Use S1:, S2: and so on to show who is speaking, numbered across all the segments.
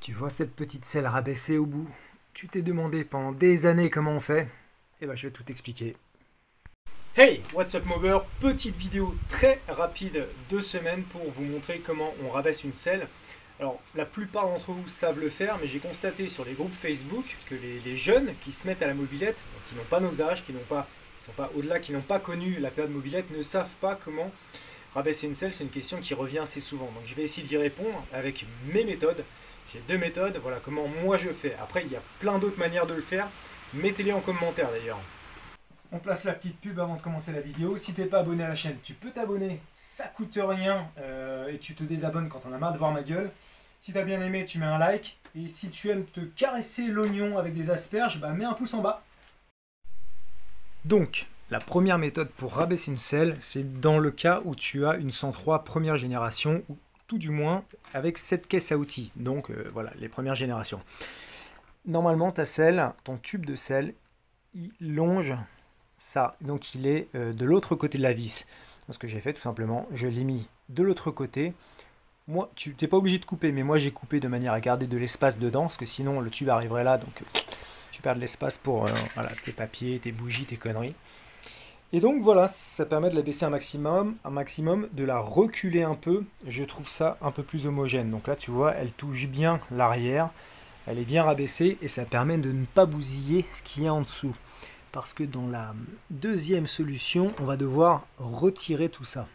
S1: Tu vois cette petite selle rabaissée au bout? Tu t'es demandé pendant des années comment on fait? Eh ben je vais tout t'expliquer. Hey, what's up mover? Petite vidéo très rapide de semaine pour vous montrer comment on rabaisse une selle. Alors la plupart d'entre vous savent le faire, mais j'ai constaté sur les groupes Facebook que les jeunes qui se mettent à la mobilette, donc qui n'ont pas nos âges, qui sont pas au-delà, qui n'ont pas connu la période mobilette, ne savent pas comment rabaisser une selle. C'est une question qui revient assez souvent. Donc je vais essayer d'y répondre avec mes méthodes. J'ai deux méthodes, voilà comment moi je fais. Après, il y a plein d'autres manières de le faire. Mettez-les en commentaire d'ailleurs. On place la petite pub avant de commencer la vidéo. Si t'es pas abonné à la chaîne, tu peux t'abonner. Ça coûte rien et tu te désabonnes quand on a marre de voir ma gueule. Si t'as bien aimé, tu mets un like. Et si tu aimes te caresser l'oignon avec des asperges, bah mets un pouce en bas. Donc, la première méthode pour rabaisser une selle, c'est dans le cas où tu as une 103 première génération, ou tout du moins avec cette caisse à outils. Donc voilà, les premières générations. Normalement, ta selle, ton tube de selle, il longe ça. Donc il est de l'autre côté de la vis. Donc, ce que j'ai fait, tout simplement, je l'ai mis de l'autre côté. Moi, tu n'es pas obligé de couper, mais moi j'ai coupé de manière à garder de l'espace dedans, parce que sinon le tube arriverait là, donc tu perds de l'espace pour voilà, tes papiers, tes bougies, tes conneries. Et donc voilà, ça permet de la baisser un maximum, de la reculer un peu. Je trouve ça un peu plus homogène. Donc là, tu vois, elle touche bien l'arrière, elle est bien rabaissée et ça permet de ne pas bousiller ce qui est en dessous. Parce que dans la deuxième solution, on va devoir retirer tout ça.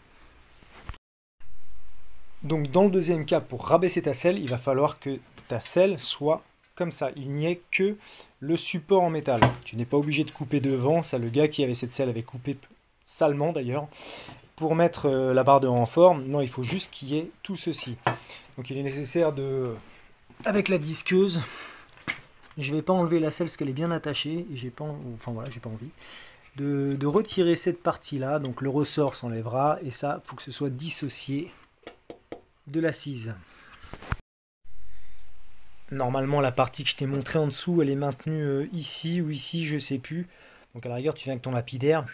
S1: Donc dans le deuxième cas, pour rabaisser ta selle, il va falloir que ta selle soit comme ça. Il n'y ait que le support en métal. Tu n'es pas obligé de couper devant. Ça, le gars qui avait cette selle avait coupé salement d'ailleurs. Pour mettre la barre de renfort, non, il faut juste qu'il y ait tout ceci. Donc il est nécessaire de, avec la disqueuse, je ne vais pas enlever la selle parce qu'elle est bien attachée. Et j'ai pas, enfin voilà, j'ai pas envie. De retirer cette partie-là. Donc le ressort s'enlèvera. Et ça, il faut que ce soit dissocié de l'assise. Normalement, la partie que je t'ai montrée en dessous, elle est maintenue ici ou ici, je sais plus. Donc à la rigueur, tu viens avec ton lapidaire,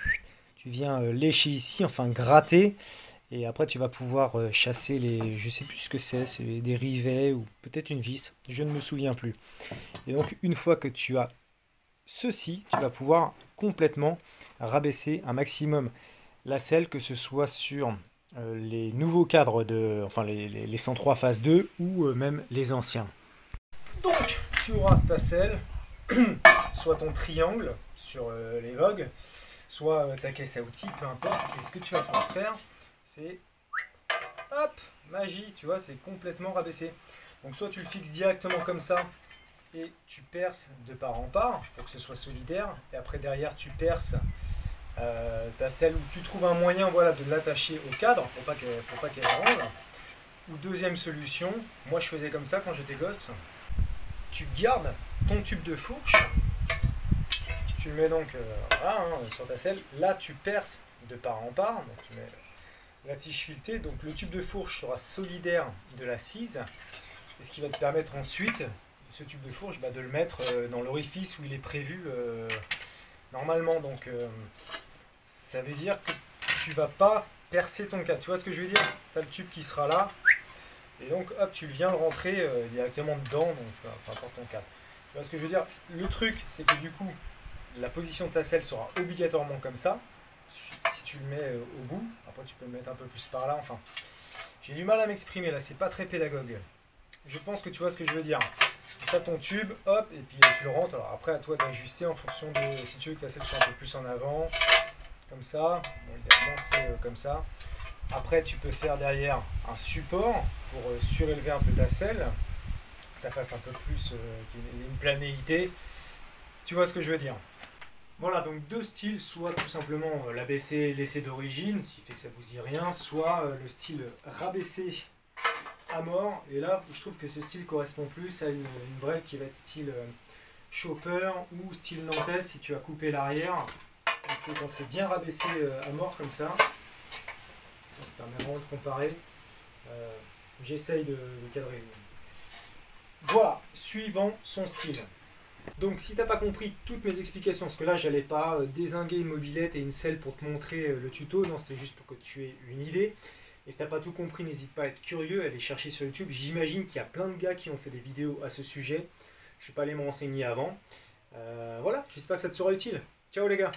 S1: tu viens lécher ici, enfin gratter. Et après, tu vas pouvoir chasser les... Je sais plus ce que c'est des rivets ou peut-être une vis. Je ne me souviens plus. Et donc, une fois que tu as ceci, tu vas pouvoir complètement rabaisser un maximum la selle, que ce soit sur les nouveaux cadres, enfin les 103 phase 2 ou même les anciens. Donc, tu auras ta selle, soit ton triangle sur les vogues, soit ta caisse à outils, peu importe. Et ce que tu vas pouvoir faire, c'est, hop, magie, tu vois, c'est complètement rabaissé. Donc, soit tu le fixes directement comme ça, et tu perces de part en part, pour que ce soit solidaire. Et après, derrière, tu perces ta selle, où tu trouves un moyen, voilà, de l'attacher au cadre, pour pas qu'elle rentre. Ou deuxième solution, moi je faisais comme ça quand j'étais gosse. Tu gardes ton tube de fourche, tu le mets donc voilà, sur ta selle. Là, tu perces de part en part, donc tu mets la tige filetée. Donc le tube de fourche sera solidaire de l'assise, et ce qui va te permettre ensuite, ce tube de fourche, de le mettre dans l'orifice où il est prévu normalement. Donc ça veut dire que tu ne vas pas percer ton cadre. Tu vois ce que je veux dire? Tu as le tube qui sera là. Et donc, hop, tu viens le rentrer directement dedans, donc peu importe ton cadre. Tu vois ce que je veux dire? Le truc, c'est que du coup, la position de ta selle sera obligatoirement comme ça, si tu le mets au bout. Après, tu peux le mettre un peu plus par là, enfin. J'ai du mal à m'exprimer là, c'est pas très pédagogue. Je pense que tu vois ce que je veux dire. Tu as ton tube, hop, et puis tu le rentres. Alors après, à toi d'ajuster en fonction de, si tu veux que ta selle soit un peu plus en avant, comme ça. Bon, évidemment, c'est comme ça. Après, tu peux faire derrière un support pour surélever un peu ta selle, que ça fasse un peu plus, qu'il y ait une planéité. Tu vois ce que je veux dire? Voilà, donc deux styles, soit tout simplement l'abaisser, laisser d'origine, ce qui fait que ça bousille rien, soit le style rabaisser à mort. Et là, je trouve que ce style correspond plus à une brelle qui va être style chopper ou style nantaise si tu as coupé l'arrière. Quand c'est bien rabaissé à mort comme ça. Ça permet vraiment de comparer. J'essaye de cadrer. Voilà, suivant son style. Donc si tu n'as pas compris toutes mes explications, parce que là j'allais pas dézinguer une mobilette et une selle pour te montrer le tuto, non, c'était juste pour que tu aies une idée. Et si t'as pas tout compris, n'hésite pas à être curieux, à aller chercher sur YouTube. J'imagine qu'il y a plein de gars qui ont fait des vidéos à ce sujet. Je suis pas allé me renseigner avant. Voilà, j'espère que ça te sera utile. Ciao les gars!